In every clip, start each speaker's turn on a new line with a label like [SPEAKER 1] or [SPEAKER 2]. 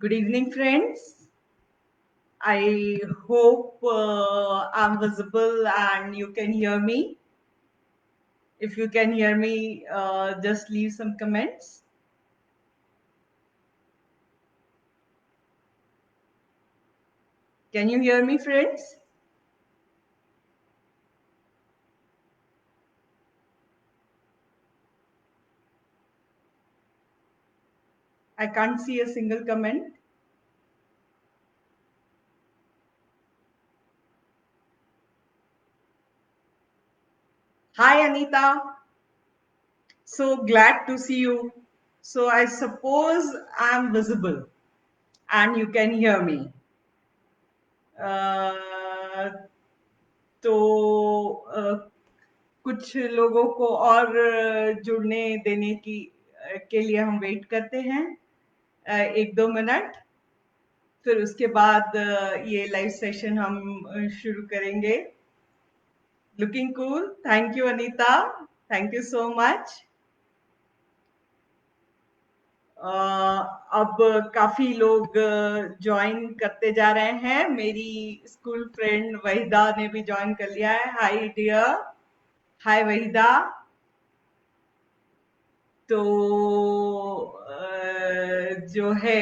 [SPEAKER 1] Good evening, friends. I hope I'm visible and you can hear me. If you can hear me, just leave some comments. Can you hear me, friends? I can't see a single comment. Hi, Anita. So glad to see you. So I suppose I'm visible and you can hear me. Uh, तो कुछ लोगों को और जुड़ने देने की के लिए हम वेट करते हैं 1-2 मिनट, फिर उसके बाद ये लाइव सेशन हम शुरू करेंगे. Looking cool. Thank you Anita. Thank you so much. अब काफी लोग ज्वाइन करते जा रहे हैं. मेरी स्कूल फ्रेंड वहीदा ने भी ज्वाइन कर लिया है. Hi dear. हाय वहीदा. तो जो है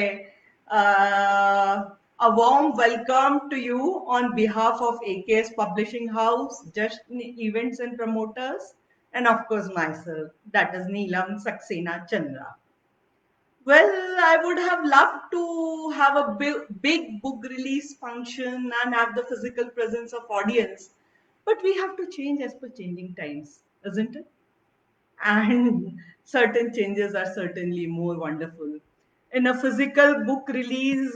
[SPEAKER 1] a warm welcome to you on behalf of AKS Publishing House, Just Events and Promoters, and of course myself, that is Neelam Saxena Chandra. Well, I would have loved to have a big book release function and have the physical presence of audience, but we have to change as per changing times, isn't it? And certain changes are certainly more wonderful. In a physical book release,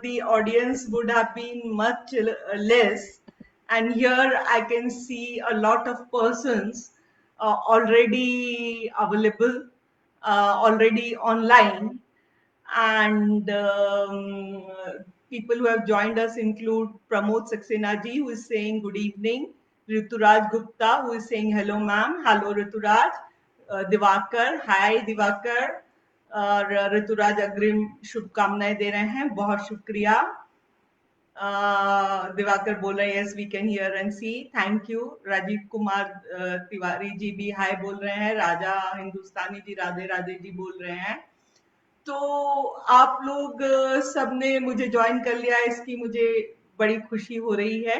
[SPEAKER 1] the audience would have been much less, and here I can see a lot of persons already available, already online, and people who have joined us include Pramod Saxena ji, who is saying good evening, Rituraj Gupta, who is saying hello ma'am, hello Rituraj, Divakar, hi Divakar, और ऋतुराज अग्रिम शुभकामनाएं दे रहे हैं. बहुत शुक्रिया. दिवाकर बोल रहे हैं yes we can hear and see. Thank you. Rajeev Kumar Tiwari ji भी हाय बोल रहे हैं. राजा हिंदुस्तानी जी राधे राधे जी बोल रहे हैं. तो आप लोग सबने मुझे ज्वाइन कर लिया, इसकी मुझे बड़ी खुशी हो रही है.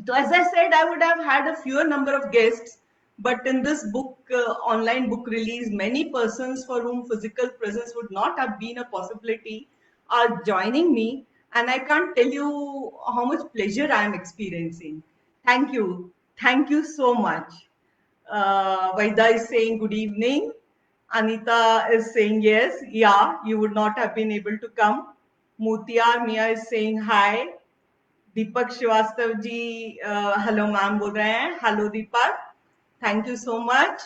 [SPEAKER 1] So as I said, I would have had a fewer number of guests, but in this book, online book release, many persons for whom physical presence would not have been a possibility are joining me, and I can't tell you how much pleasure I am experiencing. Thank you. Thank you so much. Vaida is saying good evening. Anita is saying yes. Yeah, you would not have been able to come. Mutiyar Mia is saying hi. Deepak Srivastava ji hello ma'am बोल रहे हैं. Hello Deepak. Thank you so much.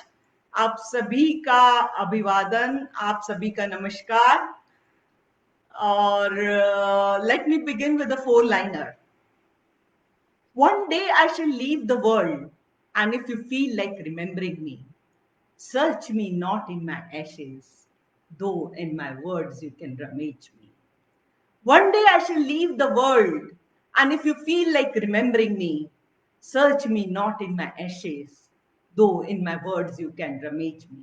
[SPEAKER 1] आप सभी का अभिवादन, आप सभी का नमस्कार. और let me begin with a 4-liner. One day I shall leave the world, and if you feel like remembering me, search me not in my ashes, though in my words you can rummage me. One day I shall leave the world, and if you feel like remembering me, search me not in my ashes, though in my words you can rummage me.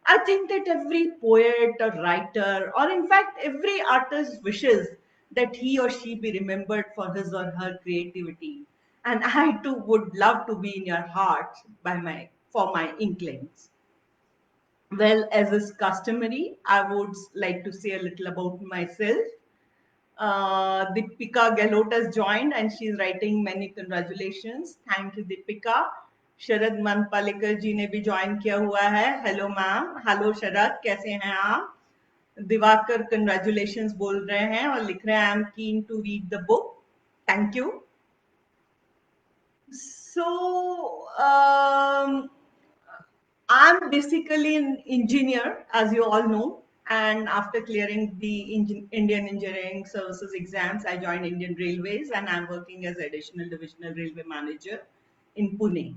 [SPEAKER 1] I think that every poet or writer, or in fact every artist, wishes that he or she be remembered for his or her creativity. And I too would love to be in your hearts by for my inklings. Well, as is customary, I would like to say a little about myself. Deepika Gehlot has joined and she's writing many congratulations. Thank you, Deepika. शरद मनपालेकर जी ने भी join किया हुआ है. Hello ma'am. Hello शरद, कैसे हैं आप? Diwakar congratulations बोल रहे हैं और लिख रहे हैं I am keen to read the book. Thank you. So I'm basically an engineer, as you all know. And after clearing the Indian Engineering Services exams, I joined Indian Railways and I'm working as additional divisional railway manager in Pune.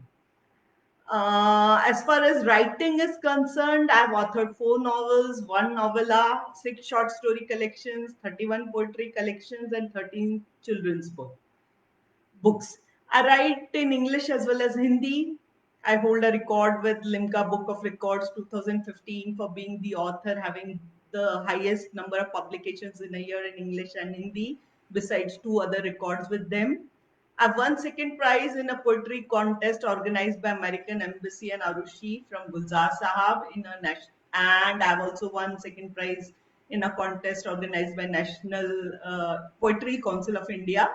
[SPEAKER 1] As far as writing is concerned, I've authored 4 novels, 1 novella, 6 short story collections, 31 poetry collections, and 13 children's books. I write in English as well as Hindi. I hold a record with Limca Book of Records 2015 for being the author having the highest number of publications in a year in English and Hindi, besides 2 other records with them. I've won second prize in a poetry contest organized by American Embassy and Arushi from Gulzar Sahab in a national, and I've also won second prize in a contest organized by National Poetry Council of India.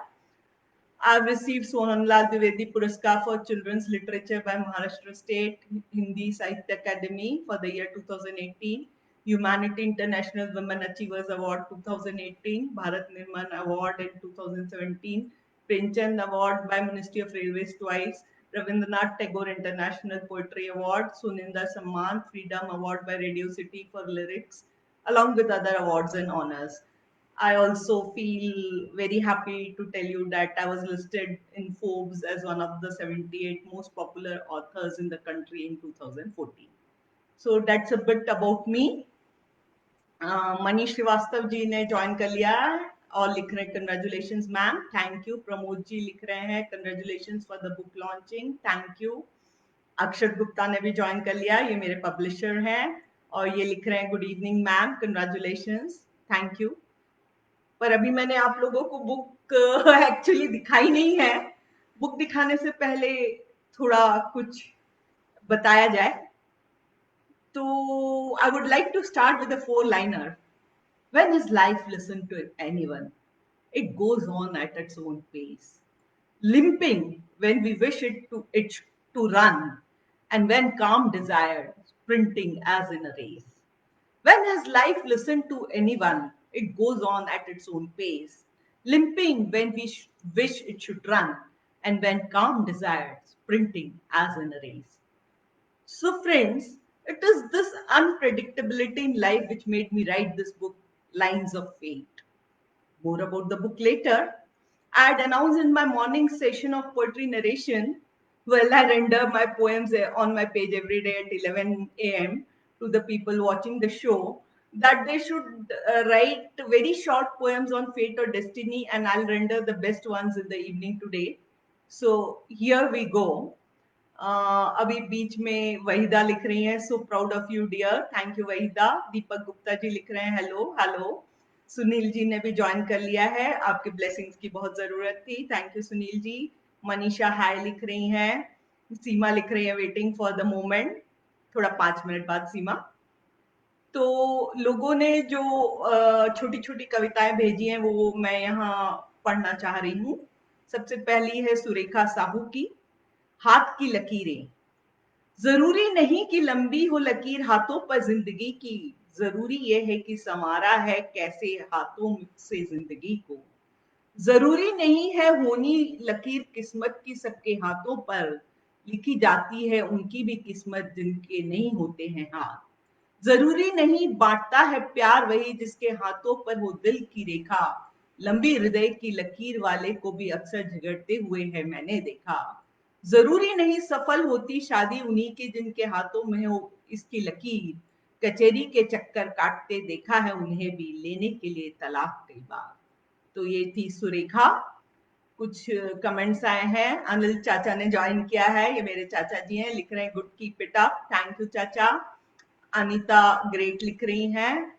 [SPEAKER 1] I've received Sonanlal Dwivedi Puraskar for Children's Literature by Maharashtra State Hindi Sahitya Academy for the year 2018, Humanity International Women Achievers Award 2018, Bharat Nirman Award in 2017, Premchand Award by Ministry of Railways twice, Ravindranath Tagore International Poetry Award, Suninda Samman, Freedom Award by Radio City for lyrics, along with other awards and honors. I also feel very happy to tell you that I was listed in Forbes as one of the 78 most popular authors in the country in 2014. So that's a bit about me. Manish Srivastava ji ने join कर लिया है और लिख रहे हैं congratulations ma'am, thank you. Pramod ji लिख रहे हैं congratulations for the book launching, thank you. Akshar Gupta ने भी ज्वाइन कर लिया, ये मेरे पब्लिशर हैं और ये लिख रहे हैं good evening ma'am, congratulations, thank you. पर अभी मैंने आप लोगों को बुक एक्चुअली दिखाई नहीं है। बुक दिखाने से पहले थोड़ा कुछ बताया जाए तो I would like to start with a 4-liner. When is life listen to anyone? It goes on at its own pace, limping when we wish it to run, and when calm desired, sprinting as in a race. When has life listened to anyone? It goes on at its own pace, limping when we wish it should run, and when calm desired, sprinting as in a race. So, friends, it is this unpredictability in life which made me write this book, Lines of Fate. More about the book later. I had announced in my morning session of poetry narration, well, I render my poems on my page every day at 11 a.m. to the people watching the show, that they should write very short poems on fate or destiny, and I'll render the best ones in the evening today. So here we go. अभी बीच में वहीदा लिख रही हैं, so proud of you dear, thank you Waheeda. Deepak Gupta ji लिख रहे हैं hello hello. Sunil ji ने भी ज्वाइन कर लिया है, आपके ब्लेसिंग्स की बहुत जरूरत थी, थैंक यू सुनील जी। मनीषा हाय लिख रही हैं, सीमा लिख रही है वेटिंग फॉर द मोमेंट, थोड़ा 5 मिनट बाद सीमा। तो लोगों ने जो छोटी छोटी कविताएं भेजी हैं वो मैं यहाँ पढ़ना चाह रही हूँ। सबसे पहली है सुरेखा साहू की, हाथ की लकीरें। जरूरी नहीं कि लंबी हो लकीर हाथों पर जिंदगी की, जरूरी यह है कि संवारा है कैसे हाथों से जिंदगी को। जरूरी नहीं है होनी लकीर किस्मत की सबके हाथों पर, लिखी जाती है उनकी भी किस्मत जिनके नहीं होते हैं हाथ। जरूरी नहीं बांटता है प्यार वही जिसके हाथों पर हो दिल की रेखा, लंबी हृदय की लकीर वाले को भी अक्सर झगड़ते हुए है मैंने देखा। जरूरी नहीं सफल होती शादी उन्हीं की जिनके हाथों में हो इसकी लकीर, कचेरी के चक्कर काटते देखा है उन्हें भी लेने के लिए तलाक कई बार। तो ये थी सुरेखा। कुछ कमेंट्स आए हैं, अनिल चाचा ने ज्वाइन किया है, ये मेरे चाचा जी हैं, लिख रहे हैं good keep it up, thank you चाचा। अनीता ग्रेट लिख रही हैं,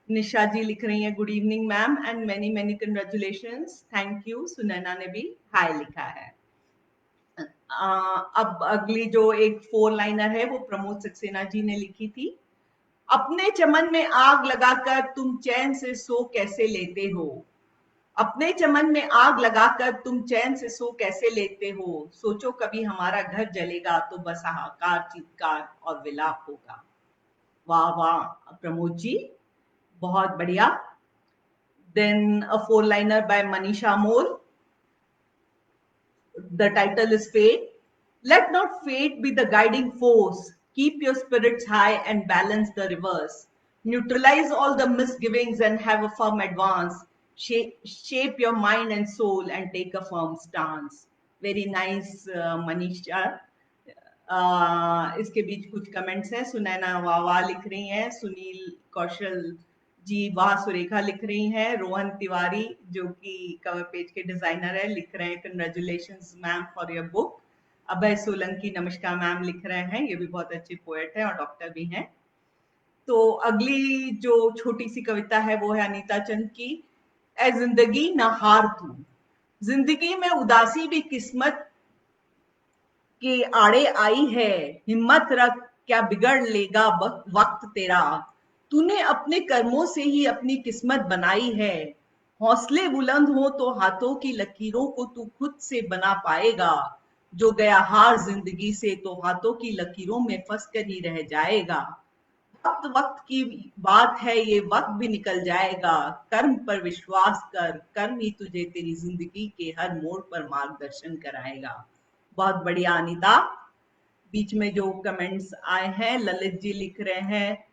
[SPEAKER 1] निशा जी लिख रही हैं good evening ma'am and many many congratulations, thank you. Sunaina ने भी हाय लिखा है। अब अगली जो एक 4-लाइनर है वो प्रमोद सक्सेना जी ने लिखी थी। अपने चमन में आग लगाकर तुम चैन से सो कैसे लेते हो, अपने चमन में आग लगाकर तुम चैन से सो कैसे लेते हो, सोचो कभी हमारा घर जलेगा तो बस हाहाकार चीत्कार और विलाप होगा। वाह वाह प्रमोद जी, बहुत बढ़िया। Then a four liner by Manisha More, the title is Fate. Let not fate be the guiding force. Keep your spirits high and balance the reverse. Neutralize all the misgivings and have a firm advance. Shape your mind and soul and take a firm stance. Very nice, Manisha. इसके बीच कुछ comments हैं। सुनैना वाह वाह लिख रही हैं, सुनील कौशल जी वाह सुरेखा लिख रही हैं, रोहन तिवारी जो कि कवर पेज के डिजाइनर है लिख रहे हैं congratulations ma'am for your book. Abhay Solanki नमस्कार मैम लिख रहे हैं, ये भी बहुत अच्छे पोएट हैं और डॉक्टर भी हैं। तो अगली जो छोटी सी कविता है वो है अनीता चंद की, ए जिंदगी न हार तू, जिंदगी में उदासी भी किस्मत के आड़े आई है, हिम्मत रख क्या बिगड़ लेगा वक्त तेरा, तूने अपने कर्मों से ही अपनी किस्मत बनाई है, हौसले बुलंद हो तो हाथों की लकीरों को तू खुद से बना पाएगा, जो गया हार जिंदगी से तो हाथों की लकीरों में फंस कर ही रह जाएगा, वक्त वक्त की बात है ये वक्त भी निकल जाएगा, कर्म पर विश्वास कर, कर्म ही तुझे तेरी जिंदगी के हर मोड़ पर मार्गदर्शन कराएगा। बहुत बढ़िया अनीता। बीच में जो कमेंट्स आए हैं, ललित जी लिख रहे हैं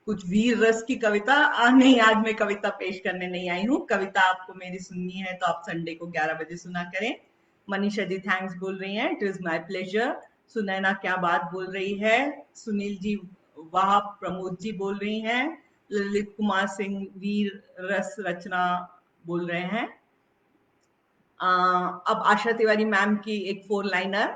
[SPEAKER 1] कुछ वीर रस की कविता। नहीं, आज मैं कविता पेश करने नहीं आई हूँ, कविता आपको मेरी सुननी है तो आप संडे को 11 बजे सुना करें। मनीषा जी थैंक्स बोल रही हैं, it is my pleasure. Sunaina क्या बात बोल रही है, सुनील जी वाह, प्रमोद जी बोल रही हैं, ललित कुमार सिंह वीर रस रचना बोल रहे हैं। अब आशा तिवारी मैम की एक 4 लाइनर,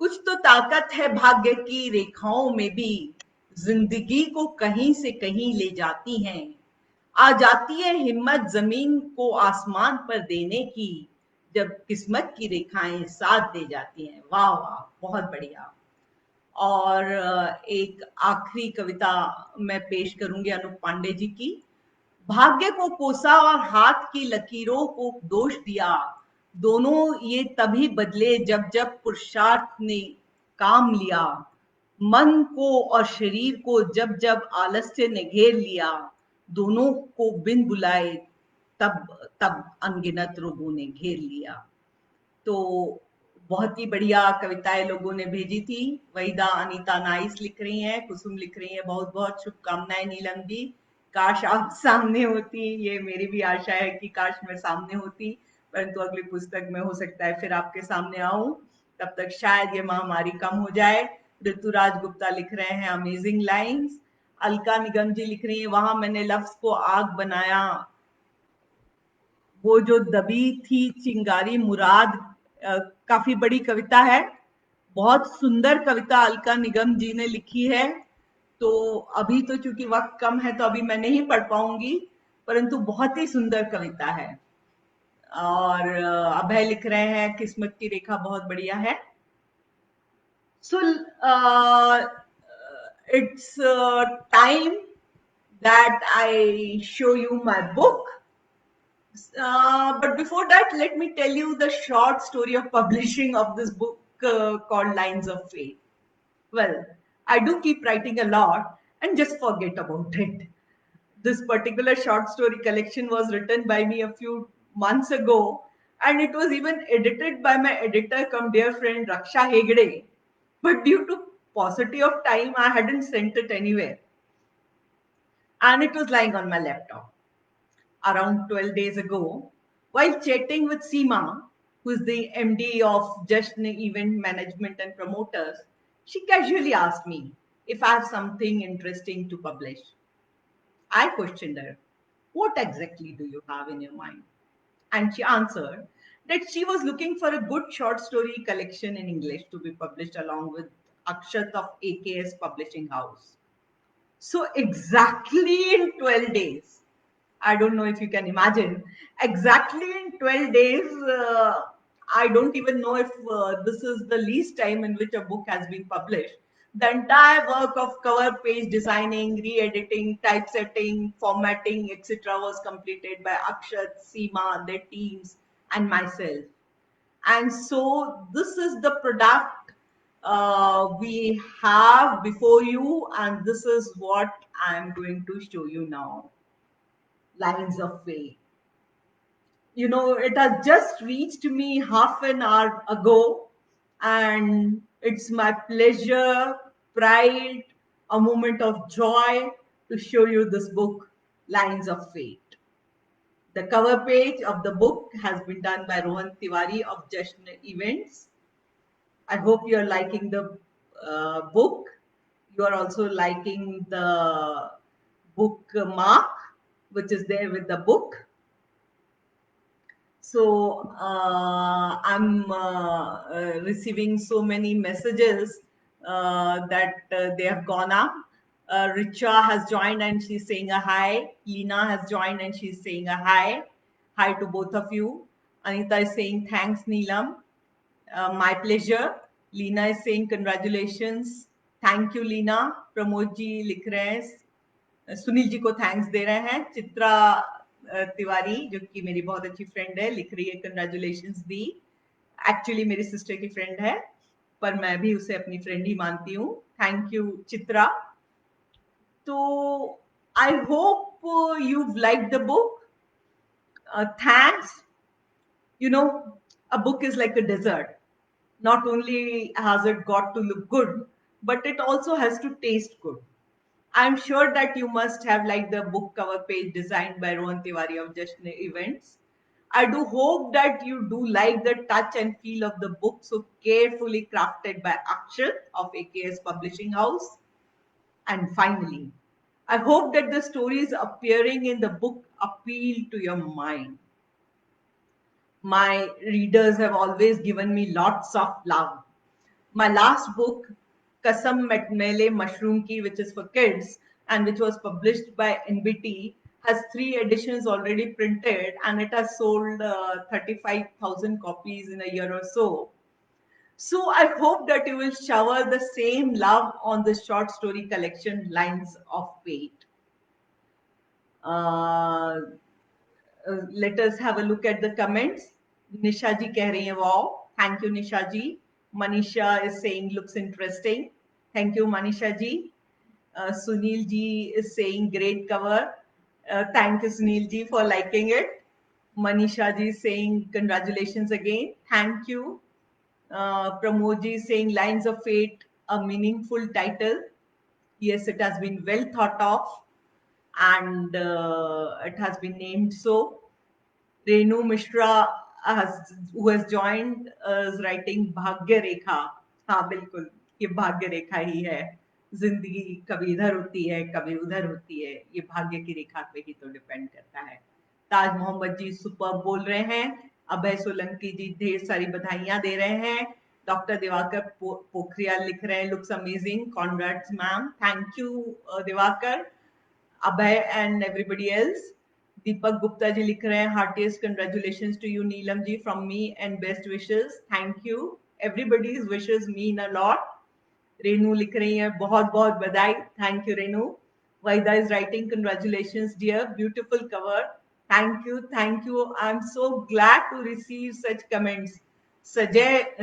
[SPEAKER 1] कुछ तो ताकत है भाग्य की रेखाओं में भी, जिंदगी को कहीं से कहीं ले जाती हैं, आ जाती है हिम्मत जमीन को आसमान पर देने की, जब किस्मत की रेखाएं साथ दे जाती हैं। वाह वाह, बहुत बढ़िया। और एक आखिरी कविता मैं पेश करूंगी अनुप पांडे जी की, भाग्य को कोसा और हाथ की लकीरों को दोष दिया, दोनों ये तभी बदले जब जब पुरुषार्थ ने काम लिया, मन को और शरीर को जब जब आलस्य ने घेर लिया, दोनों को बिन बुलाए तब तब अनगिनत रोगों ने घेर लिया। तो बहुत ही बढ़िया कविताएं लोगों ने भेजी थी। वहीदा अनीता नाइस लिख रही हैं, कुसुम लिख रही है बहुत बहुत शुभकामनाएं नीलम जी, काश आप सामने होती, ये मेरी भी आशा है कि काश मैं सामने होती, परंतु अगली पुस्तक में हो सकता है फिर आपके सामने आऊं, तब तक शायद ये महामारी कम हो जाए। ऋतुराज गुप्ता लिख रहे हैं अमेजिंग लाइंस। अलका निगम जी लिख रही है, वहां मैंने लफ्ज को आग बनाया, वो जो दबी थी चिंगारी मुराद, काफी बड़ी कविता है, बहुत सुंदर कविता अलका निगम जी ने लिखी है। तो अभी तो चूंकि वक्त कम है तो अभी मैं नहीं पढ़ पाऊंगी, परंतु बहुत ही सुंदर कविता है। और अभय लिख रहे हैं किस्मत की रेखा बहुत बढ़िया है। So it's time that I show you my book. But before that, let me tell you the short story of publishing of this book called Lines of Faith. Well, I do keep writing a lot and just forget about it. This particular short story collection was written by me a few months ago, and it was even edited by my editor come dear friend Raksha Hegde. But due to paucity of time, I hadn't sent it anywhere. And it was lying on my laptop. Around 12 days ago, while chatting with Seema, who is the MD of Jasn Event Management and Promoters, she casually asked me if I have something interesting to publish. I questioned her, what exactly do you have in your mind? And she answered that she was looking for a good short story collection in English to be published along with Akshat of AKS Publishing House. So, exactly in 12 days, I don't know if you can imagine, exactly in 12 days, I don't even know if this is the least time in which a book has been published. The entire work of cover page designing, re-editing, typesetting, formatting, etc. was completed by Akshat, Seema, their teams, and myself. And so this is the product we have before you, and this is what I'm going to show you now. Lines of Faith. You know, it has just reached me half an hour ago, and it's my pleasure, pride, a moment of joy to show you this book, Lines of Fate. The cover page of the book has been done by Rohan Tiwari of Jashn Events. I hope you are liking the book. You are also liking the book mark, which is there with the book. So I'm receiving so many messages that they have gone up. Richa has joined and she's saying a hi. Lena has joined and she's saying a hi. Hi to both of you. Anita is saying thanks, Neelam. My pleasure. Lena is saying congratulations. Thank you, Lena. Pramod ji लिख रहे हैं, सुनील जी को thanks दे रहे हैं. चित्रा तिवारी जो कि मेरी बहुत अच्छी फ्रेंड है लिख रही है कंग्रेचुलेशंस दी. एक्चुअली मेरी सिस्टर की फ्रेंड है पर मैं भी उसे अपनी फ्रेंड ही मानती हूँ. Thank you Chitra. तो I hope you like the book. Thanks. You know, a book is like a dessert. Not only has it got to look good, but it also has to taste good. I'm sure that you must have liked the book cover page designed by Rohan Tiwari of Jashn Events. I do hope that you do like the touch and feel of the book so carefully crafted by Akshat of AKS Publishing House. And finally, I hope that the stories appearing in the book appeal to your mind. My readers have always given me lots of love. My last book, Kasam Metmele Mushroom Ki, which is for kids and which was published by NBT, has 3 editions already printed and it has sold 35,000 copies in a year or so. So I hope that you will shower the same love on the short story collection Lines of Fate. Let us have a look at the comments. Nisha ji keh rahi hai, wow. Thank you, Nisha ji. Manisha is saying looks interesting. Thank you, Manisha ji. Sunil ji is saying great cover. Thank you, Sunil ji, for liking it. Manisha ji is saying congratulations again. Thank you. Pramod ji is saying Lines of Fate, a meaningful title. Yes, it has been well thought of and it has been named so. Renu Mishra who has joined is writing Bhagya Rekha. हाँ बिल्कुल ये भाग्य रेखा ही है. जिंदगी कभी इधर होती है कभी उधर होती है, ये भाग्य की रेखा पे ही तो डिपेंड करता है. ताज मोहम्मद जी सुपर बोल रहे हैं. अभय सोलंकी जी ढेर सारी बधाइयां दे रहे हैं. डॉक्टर दिवाकर पोखरियाल लिख रहे हैं looks amazing. Congrats ma'am. Thank you Diwakar, Abhay and everybody else. Deepak Gupta ji likh rahe hain, heartiest congratulations to you Neelam ji from me and best wishes. Thank you. Everybody's wishes mean a lot. Renu likh rahi hai बहुत बहुत बधाई. Thank you Renu. Vaida is writing congratulations dear, beautiful cover. Thank you, thank you. I'm so glad to receive such comments. Sanjay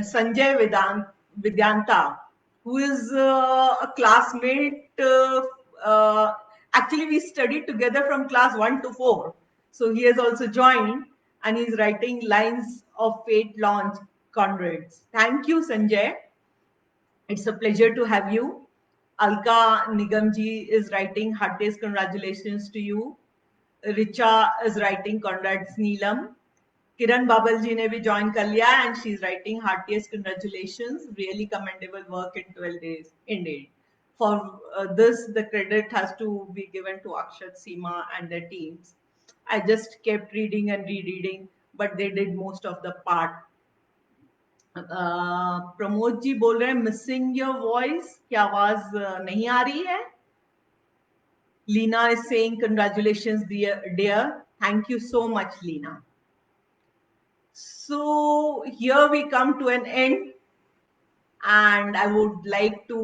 [SPEAKER 1] Vidyanta, who is a classmate. Actually, we studied together from class 1 to 4. So he has also joined and he's writing Lines of Fate launch Conrads. Thank you, Sanjay. It's a pleasure to have you. Alka Nigamji is writing heartiest congratulations to you. Richa is writing congrats Neelam. Kiran Babal ji ने भी join कर लिया and she's writing heartiest congratulations. Really commendable work in 12 days. Indeed. For this, the credit has to be given to Akshat, Seema and their teams. I just kept reading and rereading, but they did most of the part. Pramod ji बोल रहे हैं missing your voice, क्या आवाज नहीं आ रही है? Lena is saying congratulations dear. Thank you so much Lena. So here we come to an end and I would like to